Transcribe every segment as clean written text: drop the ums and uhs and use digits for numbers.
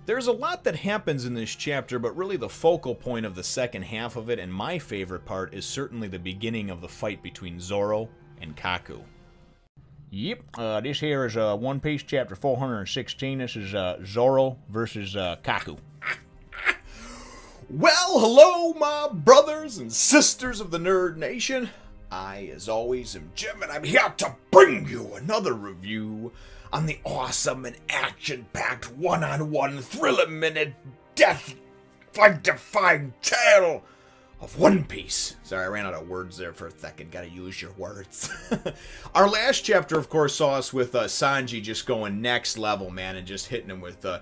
There's a lot that happens in this chapter, but really the focal point of the second half of it, and my favorite part, is certainly the beginning of the fight between Zoro and Kaku. Yep, this here is One Piece chapter 416. This is Zoro versus Kaku. Well, hello, my brothers and sisters of the Nerd Nation. I, as always, am Jim, and I'm here to bring you another review on the awesome and action-packed one-on-one thriller-minute death-defying tale of One Piece. Sorry, I ran out of words there for a second. Gotta use your words. Our last chapter, of course, saw us with Sanji just going next level, man, and just hitting him with the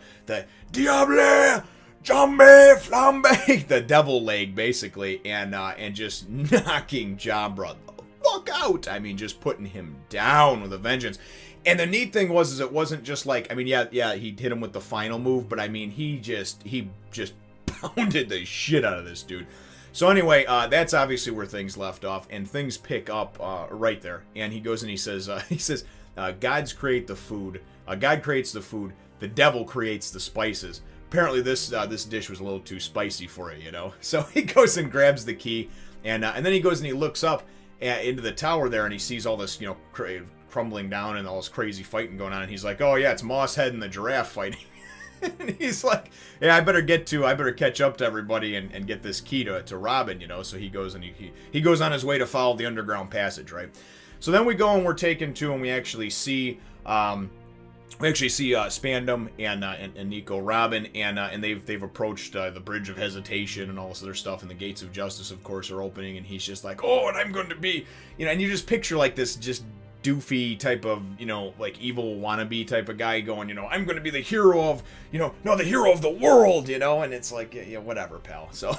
Diable! Jambe Flambe! The devil leg, basically, and just knocking Jabra the fuck out. I mean, just putting him down with a vengeance. And the neat thing was, it wasn't just like, I mean, yeah, he hit him with the final move, but I mean, he just pounded the shit out of this dude. So anyway, that's obviously where things left off, and things pick up right there. And he goes and he says, gods create the food. God creates the food. The devil creates the spices. Apparently, this dish was a little too spicy for it, you know. So he goes and grabs the key, and then he goes and he looks up into the tower there, and he sees all this, you know, crumbling down and all this crazy fighting going on. And he's like, "Oh yeah, it's Mosshead and the giraffe fighting." And he's like, "Yeah, I better catch up to everybody and get this key to Robin, you know." So he goes and he goes on his way to follow the underground passage, right? So then we go and we're taken to, and we actually see Spandam and Nico Robin, and they've approached the Bridge of Hesitation and all this other stuff, and the Gates of Justice, of course, are opening, and he's just like, "Oh, and I'm going to be," you know, and you just picture like this just doofy type of, you know, like evil wannabe type of guy going, you know, "I'm going to be the hero of, you know, no, the hero of the world," you know, and it's like, yeah, whatever, pal. So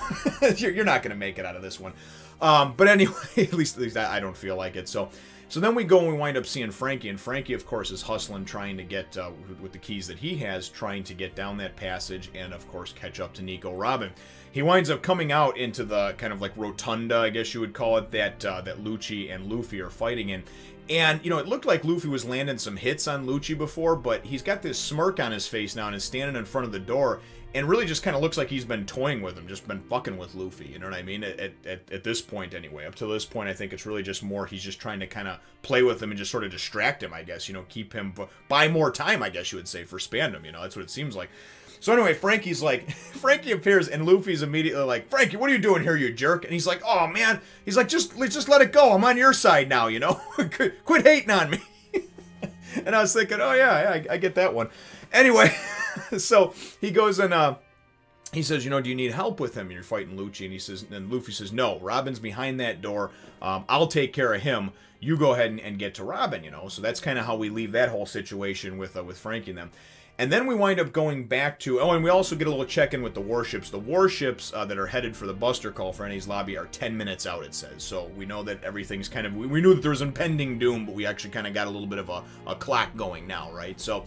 you're not going to make it out of this one. But anyway, at least I don't feel like it. So then we go and we wind up seeing Frankie, and Frankie, of course, is hustling, trying to get, with the keys that he has, trying to get down that passage and, of course, catch up to Nico Robin. He winds up coming out into the kind of like rotunda, I guess you would call it, that Lucci and Luffy are fighting in. And, you know, it looked like Luffy was landing some hits on Lucci before, but he's got this smirk on his face now and is standing in front of the door, and really just kind of looks like he's been toying with him, just been fucking with Luffy, you know what I mean? At this point, anyway. Up to this point, I think it's really just more he's just trying to kind of play with him and just sort of distract him, I guess, you know, keep him, buy more time, I guess you would say, for Spandam, you know, that's what it seems like. So anyway, Frankie appears, and Luffy's immediately like, "Frankie, what are you doing here, you jerk?" And he's like, "Oh, man," he's like, just let it go, I'm on your side now, you know? Quit hating on me. And I was thinking, oh yeah, I get that one. Anyway, so he goes and he says, "You know, do you need help with him? You're fighting Lucci." And Luffy says, "No, Robin's behind that door. I'll take care of him. You go ahead and get to Robin," you know. So that's kind of how we leave that whole situation with Frankie and them. And then we wind up going back to, oh, and we also get a little check-in with the warships. The warships that are headed for the Buster Call for Enies Lobby are 10 minutes out, it says. So we know that everything's kind of, we knew that there was impending doom, but we actually kind of got a little bit of a clock going now, right? So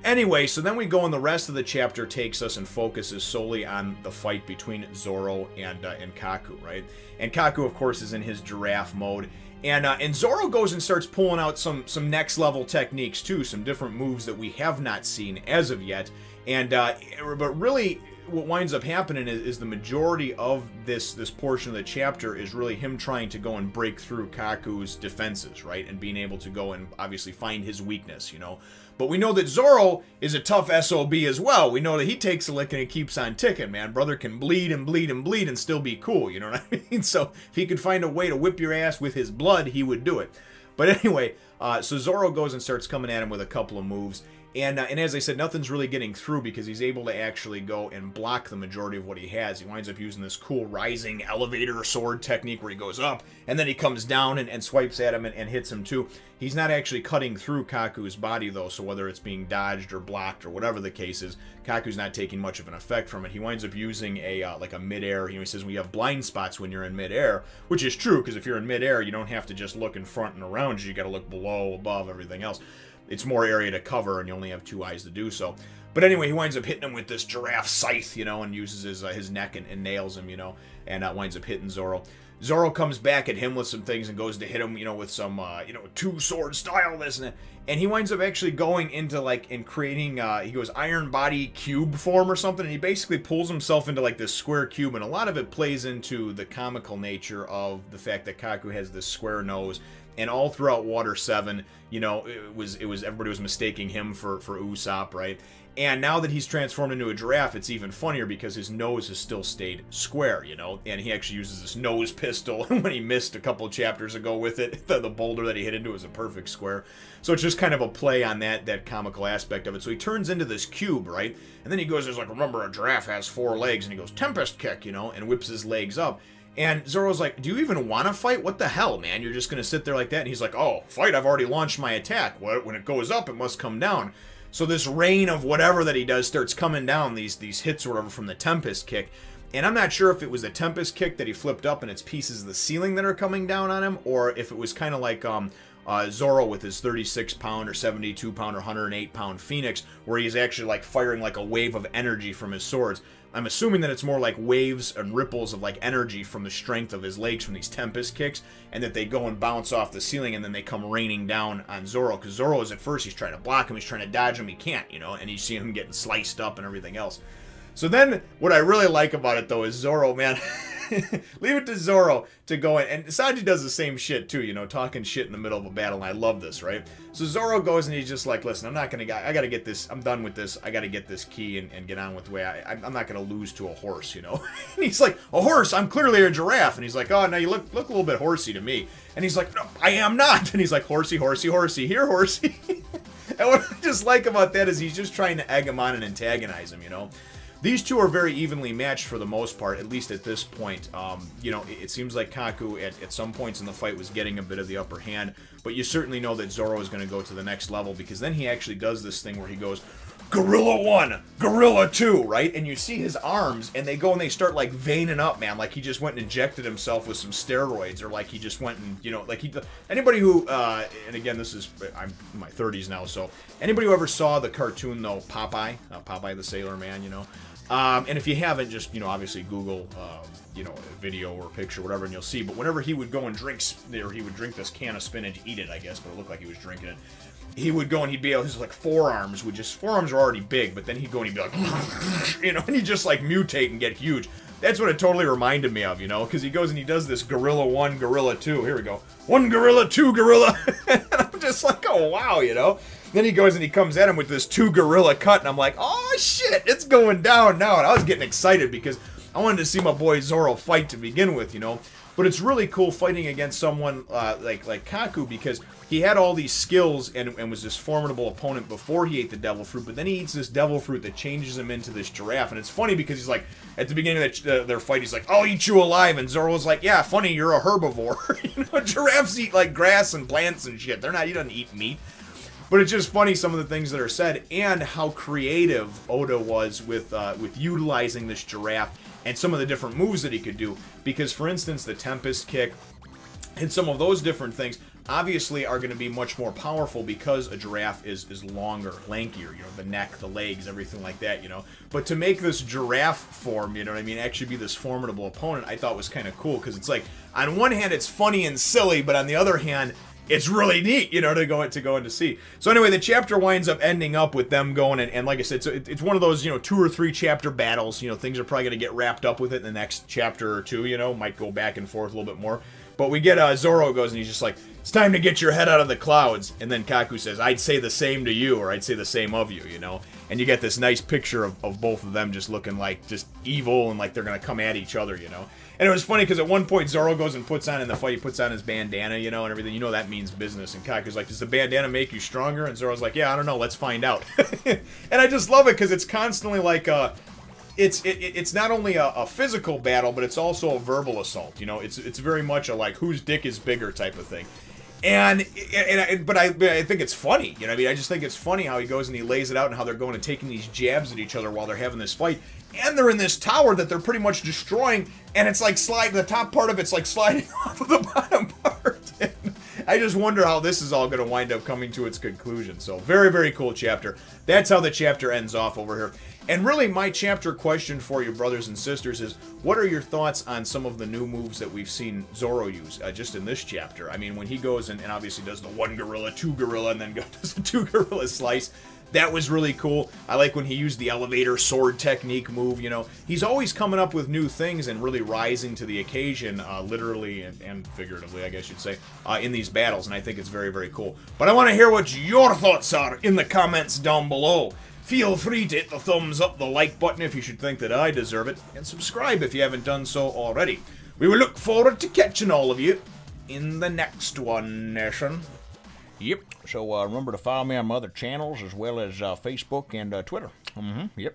anyway, so then we go, and the rest of the chapter takes us and focuses solely on the fight between Zoro and Kaku, right? And Kaku, of course, is in his giraffe mode. And Zoro goes and starts pulling out some next level techniques too, some different moves that we have not seen as of yet. And but really, what winds up happening is the majority of this portion of the chapter is really him trying to go and break through Kaku's defenses, right, and being able to go and obviously find his weakness, you know. But we know that Zoro is a tough SOB as well. We know that he takes a lick and it keeps on ticking, man. Brother can bleed and bleed and bleed and still be cool, you know what I mean? So if he could find a way to whip your ass with his blood, he would do it. But anyway, so Zoro goes and starts coming at him with a couple of moves. And as I said, nothing's really getting through because he's able to actually go and block the majority of what he has. He winds up using this cool rising elevator sword technique where he goes up, and then he comes down and swipes at him and hits him too. He's not actually cutting through Kaku's body, though, so whether it's being dodged or blocked or whatever the case is, Kaku's not taking much of an effect from it. He winds up using like a mid-air, you know, he says we have blind spots when you're in mid-air, which is true, because if you're in mid-air, you don't have to just look in front and around you. You got to look below, above, everything else. It's more area to cover, and you only have 2 eyes to do so. But anyway, he winds up hitting him with this giraffe scythe, you know, and uses his neck and nails him, you know, and winds up hitting Zoro. Zoro comes back at him with some things and goes to hit him, you know, with some, you know, two-sword style, this and that. And he winds up actually going into, like, and creating, he goes iron body cube form or something, and he basically pulls himself into, like, this square cube, and a lot of it plays into the comical nature of the fact that Kaku has this square nose, and all throughout Water 7, you know, it was everybody was mistaking him for Usopp, right? And now that he's transformed into a giraffe, it's even funnier because his nose has still stayed square, you know? And he actually uses this nose pistol when he missed a couple chapters ago with it. The boulder that he hit into was a perfect square. So it's just kind of a play on that comical aspect of it. So he turns into this cube, right? And then he goes, there's like, remember, a giraffe has 4 legs. And he goes, Tempest Kick, you know, and whips his legs up. And Zoro's like, do you even want to fight? What the hell, man? You're just going to sit there like that? And he's like, oh, fight, I've already launched my attack. When it goes up, it must come down. So this rain of whatever that he does starts coming down, these hits or whatever from the Tempest Kick. And I'm not sure if it was the Tempest Kick that he flipped up and it's pieces of the ceiling that are coming down on him, or if it was kind of like Zoro with his 36-pound or 72-pound or 108-pound Phoenix, where he's actually like firing like a wave of energy from his swords. I'm assuming that it's more like waves and ripples of like energy from the strength of his legs from these Tempest Kicks, and that they go and bounce off the ceiling and then they come raining down on Zoro. Because Zoro is at first, he's trying to block him, he's trying to dodge him, he can't, you know, and you see him getting sliced up and everything else. So then, what I really like about it though is Zoro, man, leave it to Zoro to go in, and Sanji does the same shit too, you know, talking shit in the middle of a battle, and I love this, right? So Zoro goes and he's just like, listen, I gotta get this, I'm done with this, I gotta get this key and get on with the way, I'm not gonna lose to a horse, you know? And he's like, a horse? I'm clearly a giraffe. And he's like, oh, no, you look a little bit horsey to me. And he's like, no, I am not. And he's like, horsey, horsey, horsey, here, horsey. And what I just like about that is he's just trying to egg him on and antagonize him, you know? These two are very evenly matched for the most part, at least at this point. You know, it seems like Kaku at some points in the fight was getting a bit of the upper hand, but you certainly know that Zoro is going to go to the next level, because then he actually does this thing where he goes, Gorilla 1, Gorilla 2, right? And you see his arms, and they go and they start, like, veining up, man, like he just went and injected himself with some steroids, or like he just went and, you know, like anybody who, and again, I'm in my 30s now, so anybody who ever saw the cartoon, though, Popeye the Sailor Man, you know, and if you haven't, just, you know, obviously Google, you know, a video or a picture, whatever, and you'll see. But whenever he would go and drink, or he would drink this can of spinach, eat it, I guess, but it looked like he was drinking it. He would go and he'd be able, his like forearms are already big, but then he'd go and he'd be like, you know, and he'd just like mutate and get huge. That's what it totally reminded me of, you know, because he goes and he does this Gorilla 1, Gorilla 2. Here we go. 1 Gorilla, 2 Gorilla. And I'm just like, oh, wow, you know. Then he goes and he comes at him with this 2 Gorilla cut, and I'm like, oh, shit, it's going down now. And I was getting excited because I wanted to see my boy Zoro fight to begin with, you know. But it's really cool fighting against someone like Kaku, because he had all these skills and was this formidable opponent before he ate the devil fruit, but then he eats this devil fruit that changes him into this giraffe. And it's funny because he's like, at the beginning of their fight, he's like, I'll eat you alive. And Zoro's like, yeah, funny, you're a herbivore. You know, giraffes eat like grass and plants and shit. He doesn't eat meat. But it's just funny, some of the things that are said, and how creative Oda was with utilizing this giraffe and some of the different moves that he could do. Because, for instance, the Tempest Kick and some of those different things obviously are going to be much more powerful because a giraffe is longer, lankier, you know, the neck, the legs, everything like that, you know. But to make this giraffe form, you know what I mean, actually be this formidable opponent, I thought was kind of cool, because it's like, on one hand, it's funny and silly, but on the other hand, it's really neat, you know, to go in to see. So anyway, the chapter winds up ending up with them going, and like I said, so it's one of those, you know, 2 or 3 chapter battles. You know, things are probably going to get wrapped up with it in the next chapter or 2, you know, might go back and forth a little bit more. But we get, Zoro goes and he's just like, it's time to get your head out of the clouds. And then Kaku says, I'd say the same to you, or I'd say the same of you, you know. And you get this nice picture of both of them just looking like just evil and like they're going to come at each other, you know. And it was funny because at one point Zoro goes and puts on, in the fight, he puts on his bandana, you know, and everything. You know that means business. And Kaku's like, does the bandana make you stronger? And Zoro's like, yeah, I don't know, let's find out. And I just love it because it's constantly like, it's not only a physical battle, but it's also a verbal assault, you know. It's very much a like, whose dick is bigger type of thing. But I think it's funny, you know what I mean? I just think it's funny how he goes and he lays it out and how they're going and taking these jabs at each other while they're having this fight. And they're in this tower that they're pretty much destroying, and it's like the top part of it's like sliding off of the bottom part. I just wonder how this is all going to wind up coming to its conclusion. So, very, very cool chapter. That's how the chapter ends off over here. And really, my chapter question for you, brothers and sisters, is what are your thoughts on some of the new moves that we've seen Zoro use just in this chapter? I mean, when he goes and obviously does the 1 gorilla, 2 gorilla, and then does the 2 gorilla slice, that was really cool. I like when he used the elevator sword technique move, you know. He's always coming up with new things and really rising to the occasion, literally and figuratively, I guess you'd say, in these battles, and I think it's very, very cool. But I want to hear what your thoughts are in the comments down below. Feel free to hit the thumbs up, the like button if you should think that I deserve it, and subscribe if you haven't done so already. We will look forward to catching all of you in the next one, Nation. Yep, so remember to follow me on my other channels as well as Facebook and Twitter. Yep.